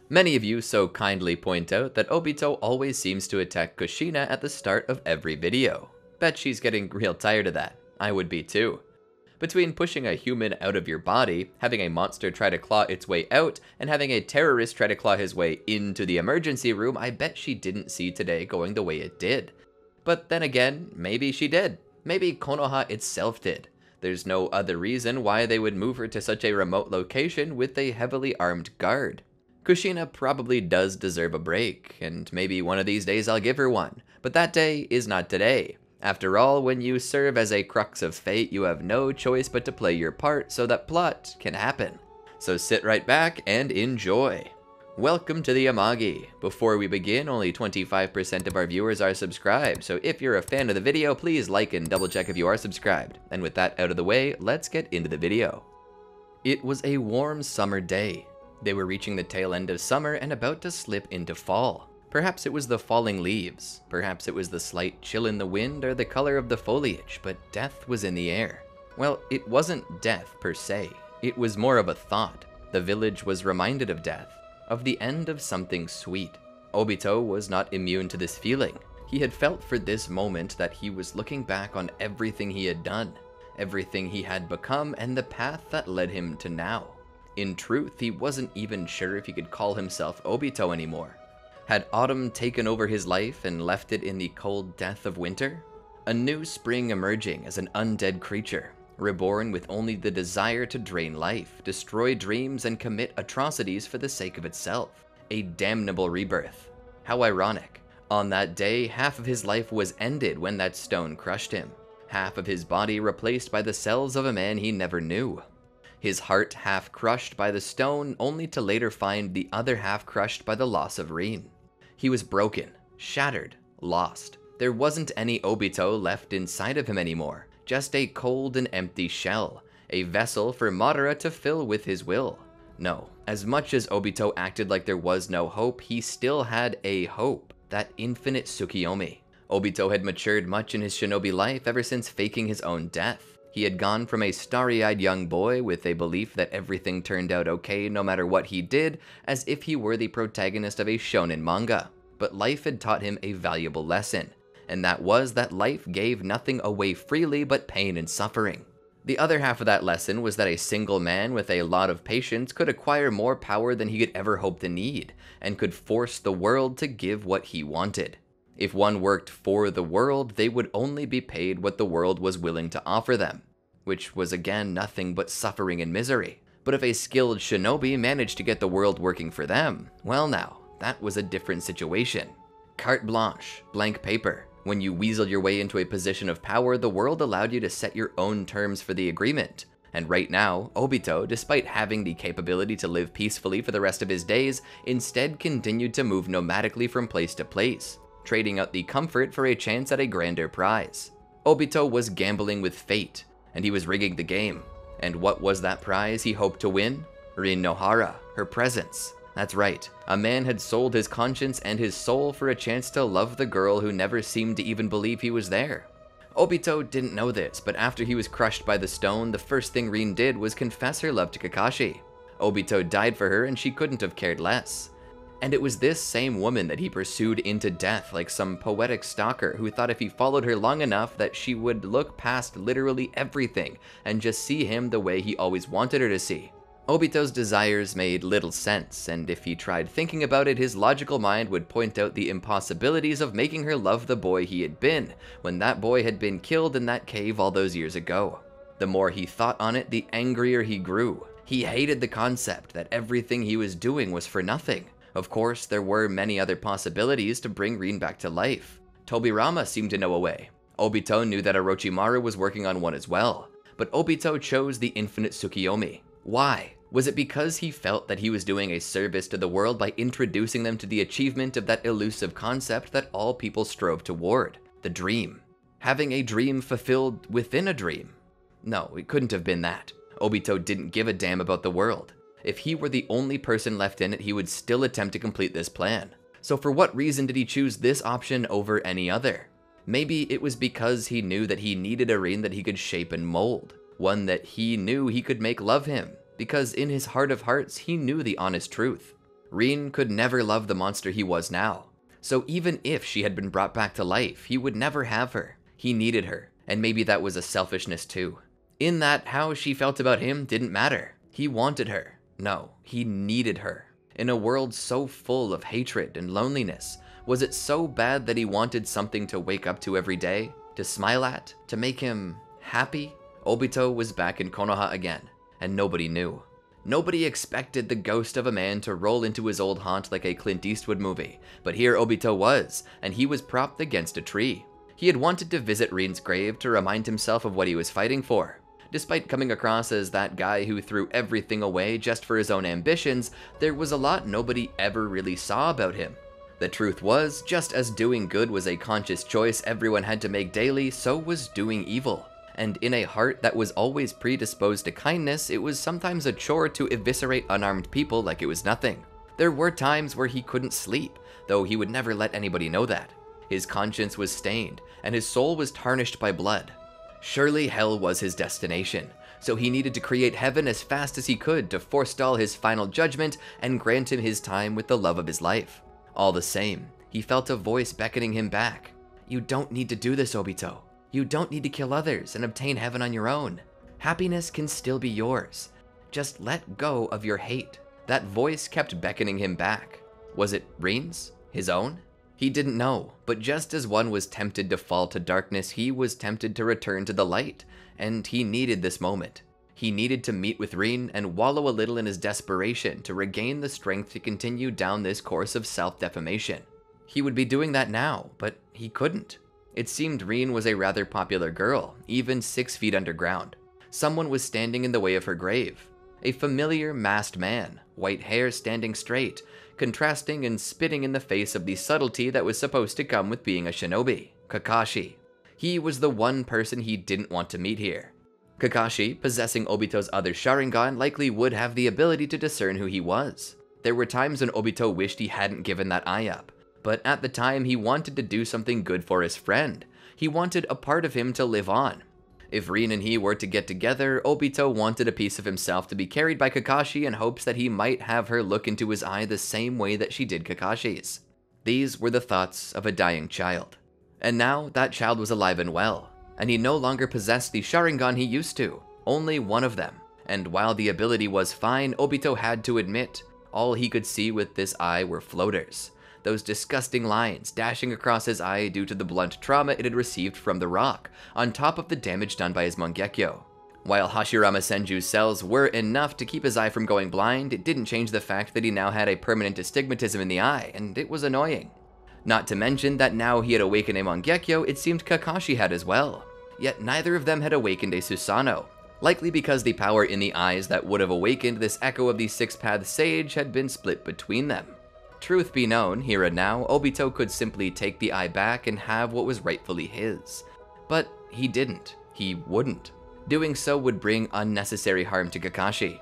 Many of you so kindly point out that Obito always seems to attack Kushina at the start of every video. Bet she's getting real tired of that. I would be too. Between pushing a human out of your body, having a monster try to claw its way out, and having a terrorist try to claw his way into the emergency room, I bet she didn't see today going the way it did. But then again, maybe she did. Maybe Konoha itself did. There's no other reason why they would move her to such a remote location with a heavily armed guard. Kushina probably does deserve a break, and maybe one of these days I'll give her one, but that day is not today. After all, when you serve as a crux of fate, you have no choice but to play your part so that plot can happen. So sit right back and enjoy. Welcome to the Amagi. Before we begin, only 25% of our viewers are subscribed, so if you're a fan of the video, please like and double check if you are subscribed. And with that out of the way, let's get into the video. It was a warm summer day. They were reaching the tail end of summer and about to slip into fall. Perhaps it was the falling leaves, perhaps it was the slight chill in the wind or the color of the foliage, but death was in the air. Well, it wasn't death per se, it was more of a thought. The village was reminded of death, of the end of something sweet. Obito was not immune to this feeling. He had felt for this moment that he was looking back on everything he had done, everything he had become, and the path that led him to now. In truth, he wasn't even sure if he could call himself Obito anymore. Had autumn taken over his life and left it in the cold death of winter? A new spring emerging as an undead creature, reborn with only the desire to drain life, destroy dreams, and commit atrocities for the sake of itself. A damnable rebirth. How ironic. On that day, half of his life was ended when that stone crushed him. Half of his body replaced by the cells of a man he never knew. His heart half crushed by the stone, only to later find the other half crushed by the loss of Rin. He was broken, shattered, lost. There wasn't any Obito left inside of him anymore, just a cold and empty shell, a vessel for Madara to fill with his will. No, as much as Obito acted like there was no hope, he still had a hope, that infinite Tsukiyomi. Obito had matured much in his shinobi life ever since faking his own death. He had gone from a starry-eyed young boy with a belief that everything turned out okay no matter what he did, as if he were the protagonist of a shonen manga. But life had taught him a valuable lesson, and that was that life gave nothing away freely but pain and suffering. The other half of that lesson was that a single man with a lot of patience could acquire more power than he could ever hope to need, and could force the world to give what he wanted. If one worked for the world, they would only be paid what the world was willing to offer them, which was again nothing but suffering and misery. But if a skilled shinobi managed to get the world working for them, well now, that was a different situation. Carte blanche, blank paper. When you weaseled your way into a position of power, the world allowed you to set your own terms for the agreement. And right now, Obito, despite having the capability to live peacefully for the rest of his days, instead continued to move nomadically from place to place, trading out the comfort for a chance at a grander prize. Obito was gambling with fate, and he was rigging the game. And what was that prize he hoped to win? Rin Nohara, her presence. That's right, a man had sold his conscience and his soul for a chance to love the girl who never seemed to even believe he was there. Obito didn't know this, but after he was crushed by the stone, the first thing Rin did was confess her love to Kakashi. Obito died for her and she couldn't have cared less. And it was this same woman that he pursued into death like some poetic stalker who thought if he followed her long enough that she would look past literally everything and just see him the way he always wanted her to see. Obito's desires made little sense, and if he tried thinking about it, his logical mind would point out the impossibilities of making her love the boy he had been, when that boy had been killed in that cave all those years ago. The more he thought on it, the angrier he grew. He hated the concept that everything he was doing was for nothing. Of course, there were many other possibilities to bring Rin back to life. Tobirama seemed to know a way. Obito knew that Orochimaru was working on one as well. But Obito chose the infinite Tsukiyomi. Why? Was it because he felt that he was doing a service to the world by introducing them to the achievement of that elusive concept that all people strove toward? The dream. Having a dream fulfilled within a dream? No, it couldn't have been that. Obito didn't give a damn about the world. If he were the only person left in it, he would still attempt to complete this plan. So for what reason did he choose this option over any other? Maybe it was because he knew that he needed a Rin that he could shape and mold. One that he knew he could make love him. Because in his heart of hearts, he knew the honest truth. Rin could never love the monster he was now. So even if she had been brought back to life, he would never have her. He needed her, and maybe that was a selfishness too. In that, how she felt about him didn't matter. He wanted her. No, he needed her. In a world so full of hatred and loneliness, was it so bad that he wanted something to wake up to every day, to smile at, to make him happy? Obito was back in Konoha again, and nobody knew. Nobody expected the ghost of a man to roll into his old haunt like a Clint Eastwood movie, but here Obito was, and he was propped against a tree. He had wanted to visit Rin's grave to remind himself of what he was fighting for. Despite coming across as that guy who threw everything away just for his own ambitions, there was a lot nobody ever really saw about him. The truth was, just as doing good was a conscious choice everyone had to make daily, so was doing evil. And in a heart that was always predisposed to kindness, it was sometimes a chore to eviscerate unarmed people like it was nothing. There were times where he couldn't sleep, though he would never let anybody know that. His conscience was stained, and his soul was tarnished by blood. Surely hell was his destination, so he needed to create heaven as fast as he could to forestall his final judgment and grant him his time with the love of his life. All the same, he felt a voice beckoning him back. You don't need to do this, Obito. You don't need to kill others and obtain heaven on your own. Happiness can still be yours. Just let go of your hate. That voice kept beckoning him back. Was it Rin's? His own? He didn't know, but just as one was tempted to fall to darkness, he was tempted to return to the light, and he needed this moment. He needed to meet with Rin and wallow a little in his desperation to regain the strength to continue down this course of self-defamation. He would be doing that now, but he couldn't. It seemed Rin was a rather popular girl, even 6 feet underground. Someone was standing in the way of her grave. A familiar masked man, white hair standing straight, contrasting and spitting in the face of the subtlety that was supposed to come with being a shinobi, Kakashi. He was the one person he didn't want to meet here. Kakashi, possessing Obito's other Sharingan, likely would have the ability to discern who he was. There were times when Obito wished he hadn't given that eye up, but at the time he wanted to do something good for his friend. He wanted a part of him to live on. If Rin and he were to get together, Obito wanted a piece of himself to be carried by Kakashi in hopes that he might have her look into his eye the same way that she did Kakashi's. These were the thoughts of a dying child. And now that child was alive and well, and he no longer possessed the Sharingan he used to, only one of them. And while the ability was fine, Obito had to admit, all he could see with this eye were floaters. Those disgusting lines dashing across his eye due to the blunt trauma it had received from the rock, on top of the damage done by his Mangekyo. While Hashirama Senju's cells were enough to keep his eye from going blind, it didn't change the fact that he now had a permanent astigmatism in the eye, and it was annoying. Not to mention that now he had awakened a Mangekyo, it seemed Kakashi had as well. Yet neither of them had awakened a Susanoo, likely because the power in the eyes that would have awakened this echo of the Six-Path Sage had been split between them. Truth be known, here and now, Obito could simply take the eye back and have what was rightfully his. But he didn't. He wouldn't. Doing so would bring unnecessary harm to Kakashi.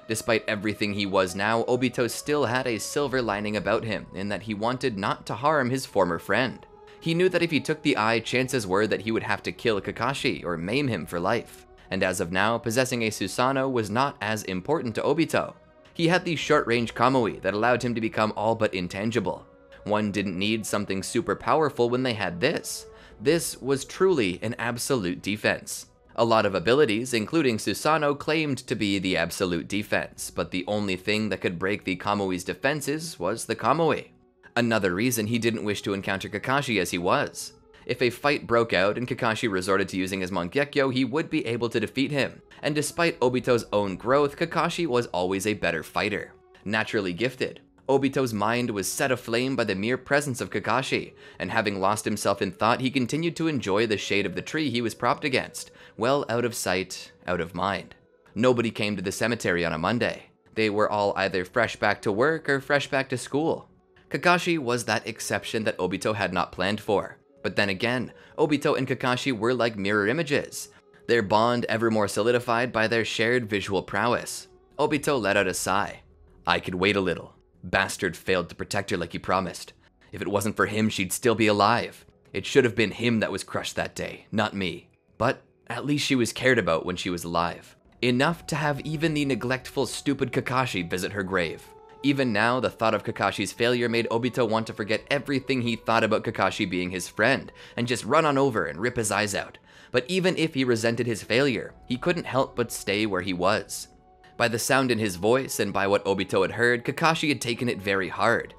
Despite everything he was now, Obito still had a silver lining about him in that he wanted not to harm his former friend. He knew that if he took the eye, chances were that he would have to kill Kakashi or maim him for life. And as of now, possessing a Susanoo was not as important to Obito. He had the short-range Kamui that allowed him to become all but intangible. One didn't need something super powerful when they had this. This was truly an absolute defense. A lot of abilities, including Susanoo, claimed to be the absolute defense, but the only thing that could break the Kamui's defenses was the Kamui. Another reason he didn't wish to encounter Kakashi as he was. If a fight broke out and Kakashi resorted to using his Mangekyo, he would be able to defeat him. And despite Obito's own growth, Kakashi was always a better fighter. Naturally gifted, Obito's mind was set aflame by the mere presence of Kakashi, and having lost himself in thought, he continued to enjoy the shade of the tree he was propped against, well out of sight, out of mind. Nobody came to the cemetery on a Monday. They were all either fresh back to work or fresh back to school. Kakashi was that exception that Obito had not planned for. But then again, Obito and Kakashi were like mirror images, their bond ever more solidified by their shared visual prowess. Obito let out a sigh. I could wait a little. Bastard failed to protect her like he promised. If it wasn't for him, she'd still be alive. It should have been him that was crushed that day, not me. But at least she was cared about when she was alive. Enough to have even the neglectful, stupid Kakashi visit her grave. Even now, the thought of Kakashi's failure made Obito want to forget everything he thought about Kakashi being his friend, and just run on over and rip his eyes out. But even if he resented his failure, he couldn't help but stay where he was. By the sound in his voice and by what Obito had heard, Kakashi had taken it very hard.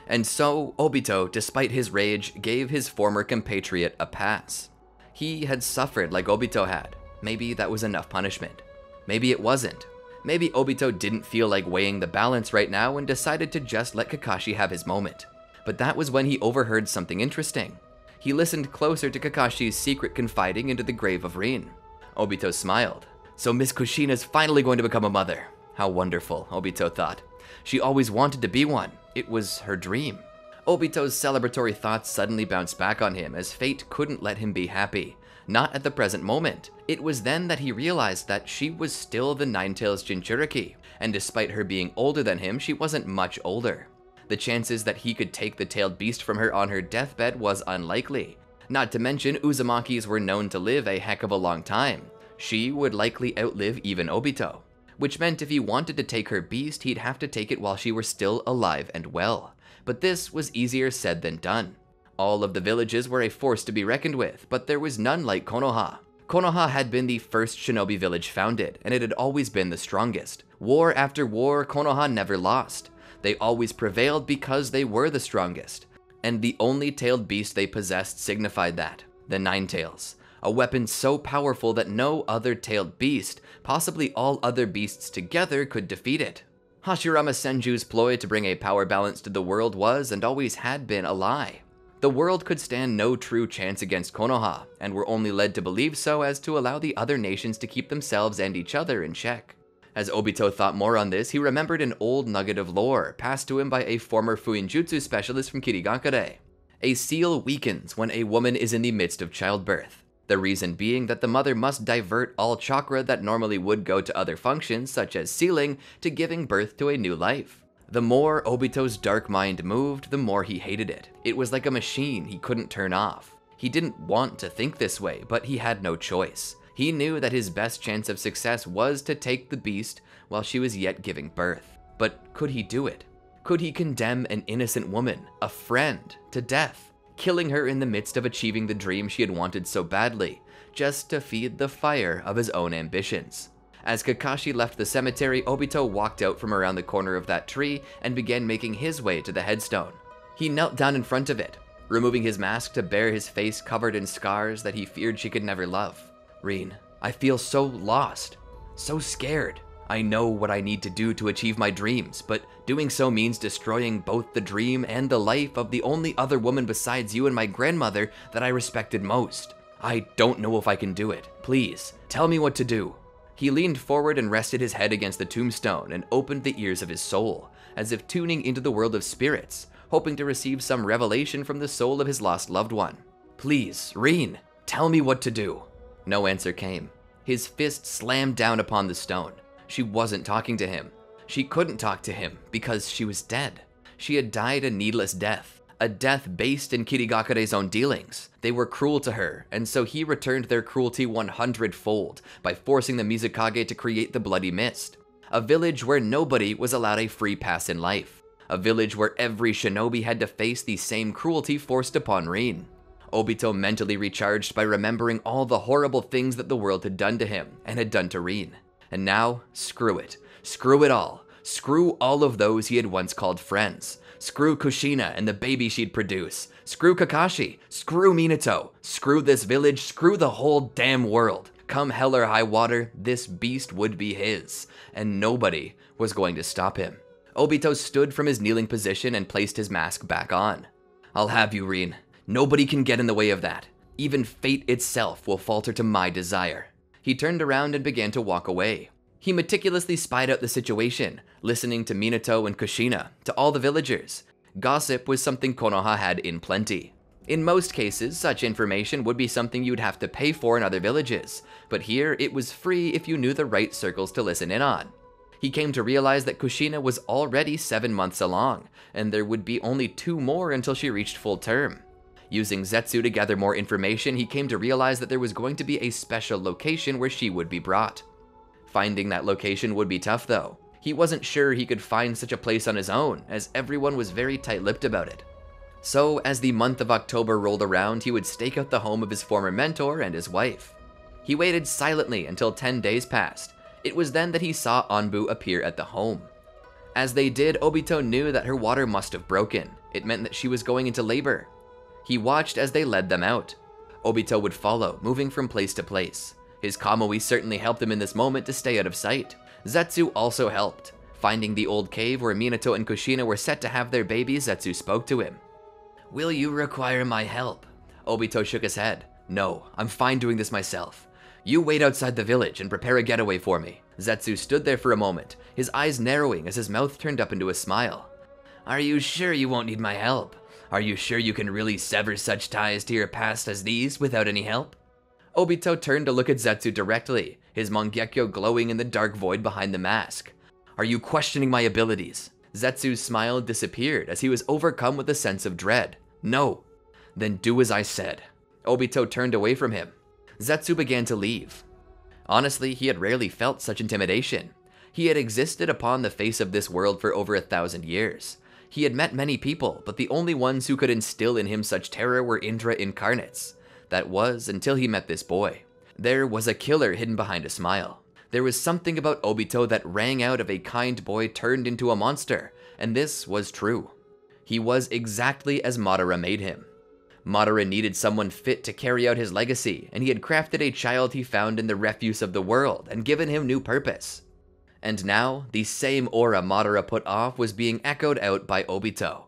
And so, Obito, despite his rage, gave his former compatriot a pass. He had suffered like Obito had. Maybe that was enough punishment. Maybe it wasn't. Maybe Obito didn't feel like weighing the balance right now and decided to just let Kakashi have his moment. But that was when he overheard something interesting. He listened closer to Kakashi's secret confiding into the grave of Rin. Obito smiled. So Miss Kushina's finally going to become a mother. How wonderful, Obito thought. She always wanted to be one. It was her dream. Obito's celebratory thoughts suddenly bounced back on him as fate couldn't let him be happy. Not at the present moment. It was then that he realized that she was still the Nine-Tails Jinchuriki, and despite her being older than him, she wasn't much older. The chances that he could take the tailed beast from her on her deathbed was unlikely. Not to mention, Uzumakis were known to live a heck of a long time. She would likely outlive even Obito, which meant if he wanted to take her beast, he'd have to take it while she were still alive and well. But this was easier said than done. All of the villages were a force to be reckoned with, but there was none like Konoha. Konoha had been the first shinobi village founded, and it had always been the strongest. War after war, Konoha never lost. They always prevailed because they were the strongest. And the only tailed beast they possessed signified that, the Nine-Tails. A weapon so powerful that no other tailed beast, possibly all other beasts together, could defeat it. Hashirama Senju's ploy to bring a power balance to the world was, and always had been, a lie. The world could stand no true chance against Konoha, and were only led to believe so as to allow the other nations to keep themselves and each other in check. As Obito thought more on this, he remembered an old nugget of lore passed to him by a former Fuinjutsu specialist from Kirigakure. A seal weakens when a woman is in the midst of childbirth. The reason being that the mother must divert all chakra that normally would go to other functions, such as sealing, to giving birth to a new life. The more Obito's dark mind moved, the more he hated it. It was like a machine he couldn't turn off. He didn't want to think this way, but he had no choice. He knew that his best chance of success was to take the beast while she was yet giving birth. But could he do it? Could he condemn an innocent woman, a friend, to death, killing her in the midst of achieving the dream she had wanted so badly, just to feed the fire of his own ambitions? As Kakashi left the cemetery, Obito walked out from around the corner of that tree and began making his way to the headstone. He knelt down in front of it, removing his mask to bare his face covered in scars that he feared she could never love. Rin, I feel so lost, so scared. I know what I need to do to achieve my dreams, but doing so means destroying both the dream and the life of the only other woman besides you and my grandmother that I respected most. I don't know if I can do it. Please, tell me what to do. He leaned forward and rested his head against the tombstone and opened the ears of his soul, as if tuning into the world of spirits, hoping to receive some revelation from the soul of his lost loved one. Please, Rin, tell me what to do. No answer came. His fist slammed down upon the stone. She wasn't talking to him. She couldn't talk to him because she was dead. She had died a needless death, a death based in Kirigakure's own dealings. They were cruel to her, and so he returned their cruelty 100-fold by forcing the Mizukage to create the Bloody Mist. A village where nobody was allowed a free pass in life. A village where every shinobi had to face the same cruelty forced upon Rin. Obito mentally recharged by remembering all the horrible things that the world had done to him and had done to Rin. And now, screw it. Screw it all. Screw all of those he had once called friends. Screw Kushina and the baby she'd produce. Screw Kakashi. Screw Minato. Screw this village. Screw the whole damn world. Come hell or high water, this beast would be his, and nobody was going to stop him. Obito stood from his kneeling position and placed his mask back on. I'll have you, Rin. Nobody can get in the way of that. Even fate itself will falter to my desire. He turned around and began to walk away. He meticulously spied out the situation, listening to Minato and Kushina, to all the villagers. Gossip was something Konoha had in plenty. In most cases, such information would be something you'd have to pay for in other villages, but here it was free if you knew the right circles to listen in on. He came to realize that Kushina was already 7 months along, and there would be only 2 more until she reached full term. Using Zetsu to gather more information, he came to realize that there was going to be a special location where she would be brought. Finding that location would be tough though. He wasn't sure he could find such a place on his own, as everyone was very tight-lipped about it. So, as the month of October rolled around, he would stake out the home of his former mentor and his wife. He waited silently until 10 days passed. It was then that he saw Anbu appear at the home. As they did, Obito knew that her water must have broken. It meant that she was going into labor. He watched as they led them out. Obito would follow, moving from place to place. His Kamui certainly helped him in this moment to stay out of sight. Zetsu also helped. Finding the old cave where Minato and Kushina were set to have their baby, Zetsu spoke to him. "Will you require my help?" Obito shook his head. "No, I'm fine doing this myself. You wait outside the village and prepare a getaway for me." Zetsu stood there for a moment, his eyes narrowing as his mouth turned up into a smile. "Are you sure you won't need my help? Are you sure you can really sever such ties to your past as these without any help?" Obito turned to look at Zetsu directly, his Mangekyo glowing in the dark void behind the mask. "Are you questioning my abilities?" Zetsu's smile disappeared as he was overcome with a sense of dread. "No." "Then do as I said." Obito turned away from him. Zetsu began to leave. Honestly, he had rarely felt such intimidation. He had existed upon the face of this world for over 1,000 years. He had met many people, but the only ones who could instill in him such terror were Indra incarnates. That was until he met this boy. There was a killer hidden behind a smile. There was something about Obito that rang out of a kind boy turned into a monster, and this was true. He was exactly as Madara made him. Madara needed someone fit to carry out his legacy, and he had crafted a child he found in the refuse of the world and given him new purpose. And now, the same aura Madara put off was being echoed out by Obito.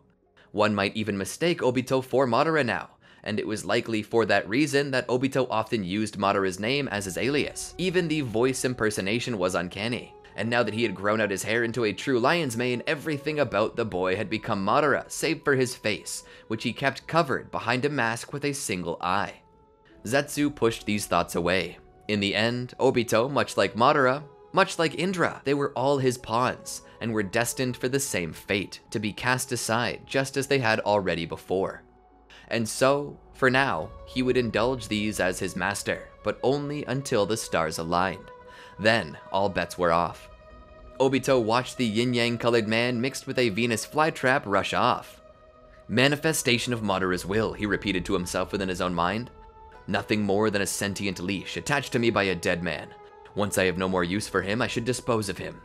One might even mistake Obito for Madara now, and it was likely for that reason that Obito often used Madara's name as his alias. Even the voice impersonation was uncanny, and now that he had grown out his hair into a true lion's mane, everything about the boy had become Madara, save for his face, which he kept covered behind a mask with a single eye. Zetsu pushed these thoughts away. In the end, Obito, much like Madara, much like Indra, they were all his pawns, and were destined for the same fate, to be cast aside just as they had already before. And so, for now, he would indulge these as his master, but only until the stars aligned. Then, all bets were off. Obito watched the yin-yang colored man mixed with a Venus flytrap rush off. "Manifestation of Madara's will," he repeated to himself within his own mind. "Nothing more than a sentient leash attached to me by a dead man. Once I have no more use for him, I should dispose of him."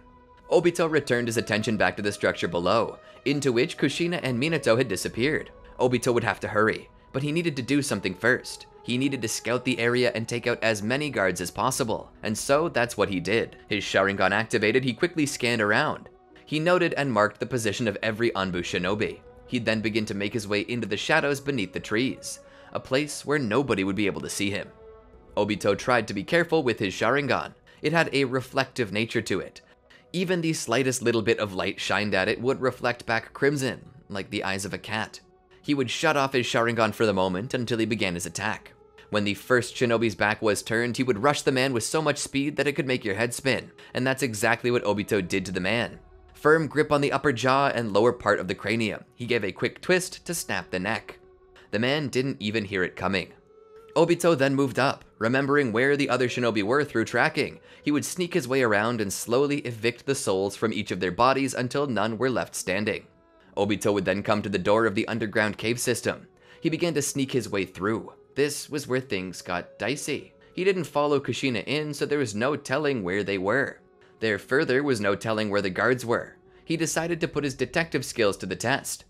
Obito returned his attention back to the structure below, into which Kushina and Minato had disappeared. Obito would have to hurry, but he needed to do something first. He needed to scout the area and take out as many guards as possible, and so that's what he did. His Sharingan activated, he quickly scanned around. He noted and marked the position of every Anbu shinobi. He'd then begin to make his way into the shadows beneath the trees, a place where nobody would be able to see him. Obito tried to be careful with his Sharingan. It had a reflective nature to it. Even the slightest little bit of light shined at it would reflect back crimson, like the eyes of a cat. He would shut off his Sharingan for the moment until he began his attack. When the first shinobi's back was turned, he would rush the man with so much speed that it could make your head spin, and that's exactly what Obito did to the man. Firm grip on the upper jaw and lower part of the cranium, he gave a quick twist to snap the neck. The man didn't even hear it coming. Obito then moved up, remembering where the other shinobi were through tracking. He would sneak his way around and slowly evict the souls from each of their bodies until none were left standing. Obito would then come to the door of the underground cave system. He began to sneak his way through. This was where things got dicey. He didn't follow Kushina in, so there was no telling where they were. There further was no telling where the guards were. He decided to put his detective skills to the test.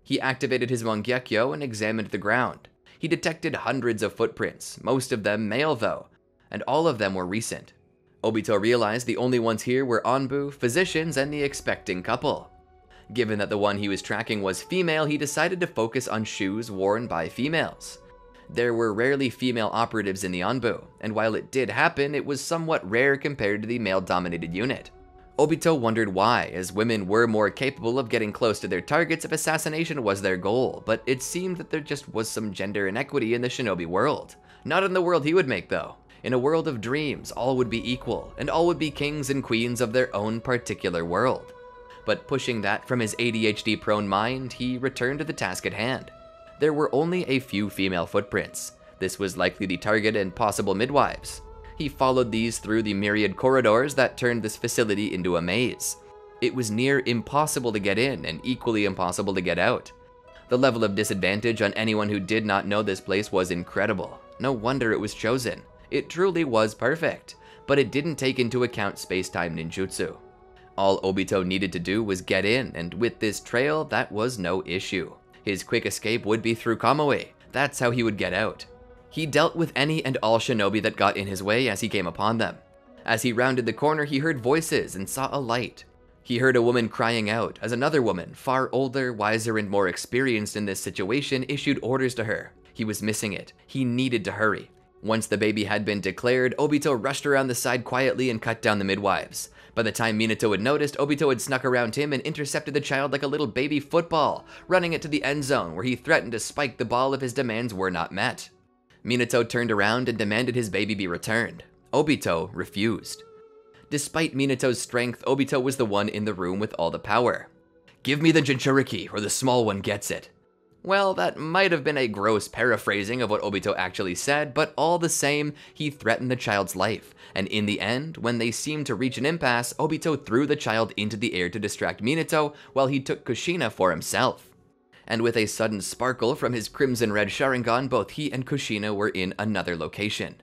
He activated his Mangekyo and examined the ground. He detected hundreds of footprints, most of them male though, and all of them were recent. Obito realized the only ones here were Anbu, physicians, and the expecting couple. Given that the one he was tracking was female, he decided to focus on shoes worn by females. There were rarely female operatives in the Anbu, and while it did happen, it was somewhat rare compared to the male-dominated unit. Obito wondered why, as women were more capable of getting close to their targets if assassination was their goal, but it seemed that there just was some gender inequity in the shinobi world. Not in the world he would make though. In a world of dreams, all would be equal, and all would be kings and queens of their own particular world. But pushing that from his ADHD-prone mind, he returned to the task at hand. There were only a few female footprints. This was likely the target and possible midwives. He followed these through the myriad corridors that turned this facility into a maze. It was near impossible to get in and equally impossible to get out. The level of disadvantage on anyone who did not know this place was incredible. No wonder it was chosen. It truly was perfect, but it didn't take into account space-time ninjutsu. All Obito needed to do was get in, and with this trail, that was no issue. His quick escape would be through Kamui. That's how he would get out. He dealt with any and all shinobi that got in his way as he came upon them. As he rounded the corner, he heard voices and saw a light. He heard a woman crying out as another woman, far older, wiser, and more experienced in this situation, issued orders to her. He was missing it. He needed to hurry. Once the baby had been declared, Obito rushed around the side quietly and cut down the midwives. By the time Minato had noticed, Obito had snuck around him and intercepted the child like a little baby football, running it to the end zone where he threatened to spike the ball if his demands were not met. Minato turned around and demanded his baby be returned. Obito refused. Despite Minato's strength, Obito was the one in the room with all the power. "Give me the Jinchuriki, or the small one gets it." Well, that might have been a gross paraphrasing of what Obito actually said, but all the same, he threatened the child's life, and in the end, when they seemed to reach an impasse, Obito threw the child into the air to distract Minato, while he took Kushina for himself. And with a sudden sparkle from his crimson-red Sharingan, both he and Kushina were in another location.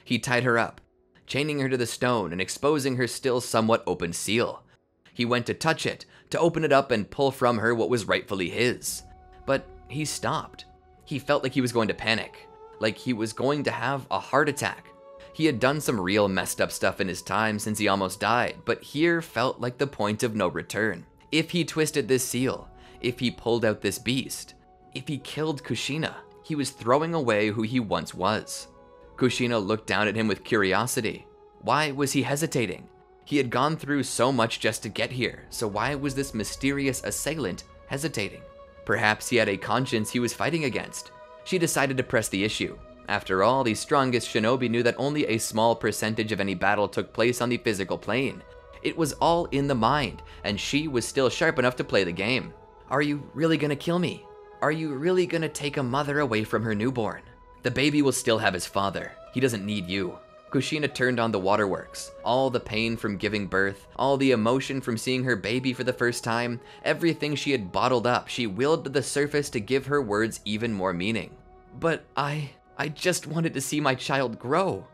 He tied her up, chaining her to the stone and exposing her still somewhat open seal. He went to touch it, to open it up and pull from her what was rightfully his. But he stopped. He felt like he was going to panic, like he was going to have a heart attack. He had done some real messed up stuff in his time since he almost died, but here felt like the point of no return. If he twisted this seal, if he pulled out this beast, if he killed Kushina, he was throwing away who he once was. Kushina looked down at him with curiosity. Why was he hesitating? He had gone through so much just to get here, so why was this mysterious assailant hesitating? Perhaps he had a conscience he was fighting against. She decided to press the issue. After all, the strongest shinobi knew that only a small percentage of any battle took place on the physical plane. It was all in the mind, and she was still sharp enough to play the game. Are you really gonna kill me? Are you really gonna take a mother away from her newborn? The baby will still have his father. He doesn't need you. Kushina turned on the waterworks. All the pain from giving birth, all the emotion from seeing her baby for the first time, everything she had bottled up, she willed to the surface to give her words even more meaning. But I just wanted to see my child grow.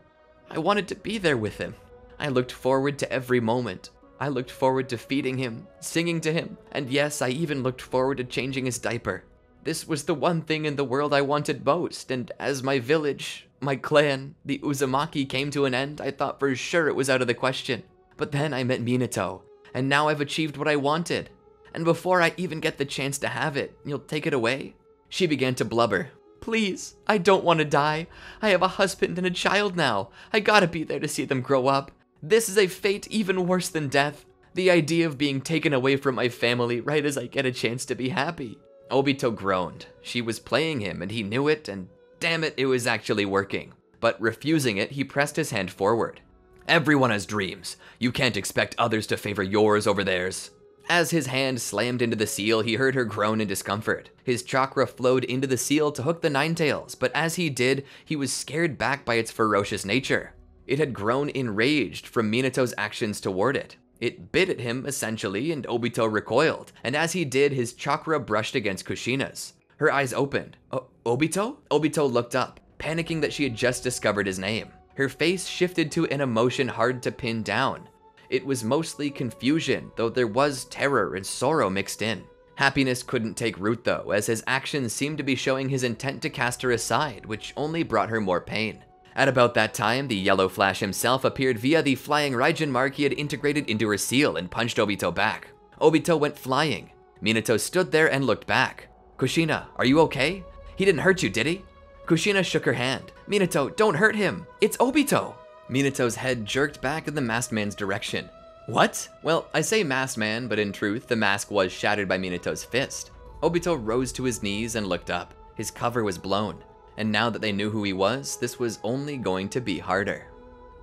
I wanted to be there with him. I looked forward to every moment. I looked forward to feeding him, singing to him, and yes, I even looked forward to changing his diaper. This was the one thing in the world I wanted most, and as my village, my clan, the Uzumaki came to an end, I thought for sure it was out of the question. But then I met Minato, and now I've achieved what I wanted. And before I even get the chance to have it, you'll take it away?" She began to blubber. "Please, I don't want to die. I have a husband and a child now. I gotta be there to see them grow up. This is a fate even worse than death. The idea of being taken away from my family right as I get a chance to be happy." Obito groaned. She was playing him, and he knew it, and damn it, it was actually working. But refusing it, he pressed his hand forward. "Everyone has dreams. You can't expect others to favor yours over theirs." As his hand slammed into the seal, he heard her groan in discomfort. His chakra flowed into the seal to hook the nine tails, but as he did, he was scared back by its ferocious nature. It had grown enraged from Minato's actions toward it. It bit at him, essentially, and Obito recoiled, and as he did, his chakra brushed against Kushina's. Her eyes opened. Obito? Obito looked up, panicking that she had just discovered his name. Her face shifted to an emotion hard to pin down. It was mostly confusion, though there was terror and sorrow mixed in. Happiness couldn't take root though, as his actions seemed to be showing his intent to cast her aside, which only brought her more pain. At about that time, the Yellow Flash himself appeared via the flying Raijin mark he had integrated into her seal and punched Obito back. Obito went flying. Minato stood there and looked back. "Kushina, are you okay? He didn't hurt you, did he?" Kushina shook her hand. "Minato, don't hurt him! It's Obito!" Minato's head jerked back in the masked man's direction. "What?" Well, I say masked man, but in truth, the mask was shattered by Minato's fist. Obito rose to his knees and looked up. His cover was blown. And now that they knew who he was, this was only going to be harder.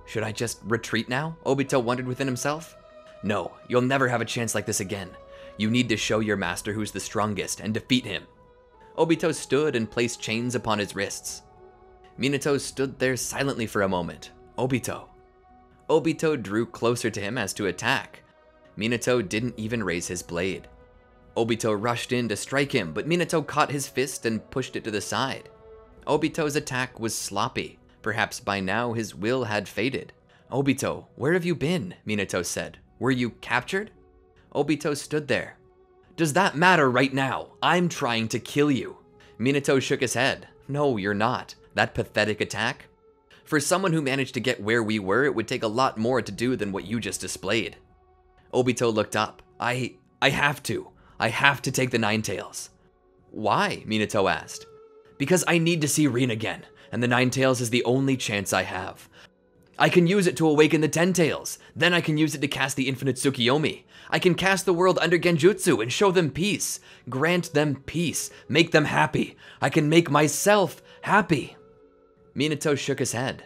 "Should I just retreat now?" Obito wondered within himself. "No, you'll never have a chance like this again. You need to show your master who's the strongest and defeat him." Obito stood and placed chains upon his wrists. Minato stood there silently for a moment. Obito. Obito drew closer to him as to attack. Minato didn't even raise his blade. Obito rushed in to strike him, but Minato caught his fist and pushed it to the side. Obito's attack was sloppy. Perhaps by now his will had faded. "Obito, where have you been?" Minato said. "Were you captured?" Obito stood there. "Does that matter right now? I'm trying to kill you." Minato shook his head. "No, you're not. That pathetic attack? For someone who managed to get where we were, it would take a lot more to do than what you just displayed." Obito looked up. I have to. I have to take the Nine Tails." "Why?" Minato asked. "Because I need to see Rin again, and the Nine Tails is the only chance I have. I can use it to awaken the Ten Tails. Then I can use it to cast the Infinite Tsukiyomi. I can cast the world under Genjutsu and show them peace. Grant them peace. Make them happy. I can make myself happy." Minato shook his head.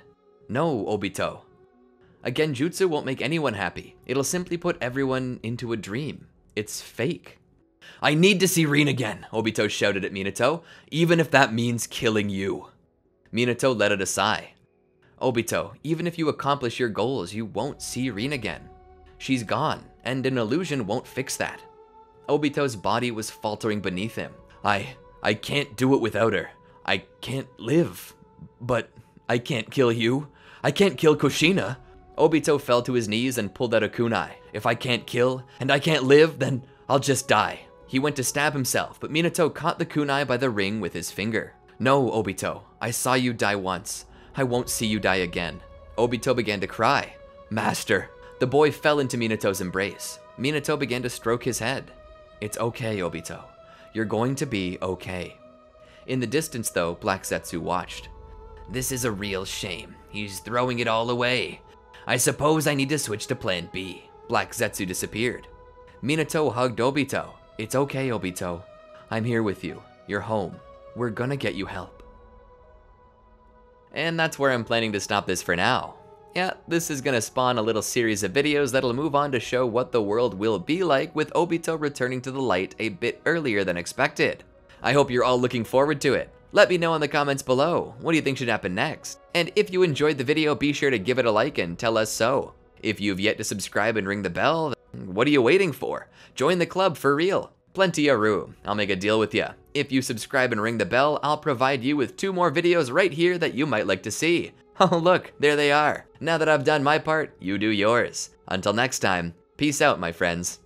"No, Obito. A Genjutsu won't make anyone happy. It'll simply put everyone into a dream. It's fake." "I need to see Rin again," Obito shouted at Minato, "even if that means killing you." Minato let out a sigh. "Obito, even if you accomplish your goals, you won't see Rin again. She's gone, and an illusion won't fix that." Obito's body was faltering beneath him. I can't do it without her. I can't live. But I can't kill you. I can't kill Kushina." Obito fell to his knees and pulled out a kunai. "If I can't kill, and I can't live, then I'll just die." He went to stab himself, but Minato caught the kunai by the ring with his finger. "No, Obito, I saw you die once. I won't see you die again." Obito began to cry. "Master." The boy fell into Minato's embrace. Minato began to stroke his head. "It's okay, Obito. You're going to be okay." In the distance, though, Black Zetsu watched. "This is a real shame. He's throwing it all away. I suppose I need to switch to plan B." Black Zetsu disappeared. Minato hugged Obito. "It's okay, Obito. I'm here with you. You're home. We're gonna get you help." And that's where I'm planning to stop this for now. Yeah, this is gonna spawn a little series of videos that'll move on to show what the world will be like with Obito returning to the light a bit earlier than expected. I hope you're all looking forward to it. Let me know in the comments below, what do you think should happen next? And if you enjoyed the video, be sure to give it a like and tell us so. If you've yet to subscribe and ring the bell, what are you waiting for? Join the club for real. Plenty of room. I'll make a deal with ya. If you subscribe and ring the bell, I'll provide you with 2 more videos right here that you might like to see. Oh look, there they are. Now that I've done my part, you do yours. Until next time, peace out, my friends.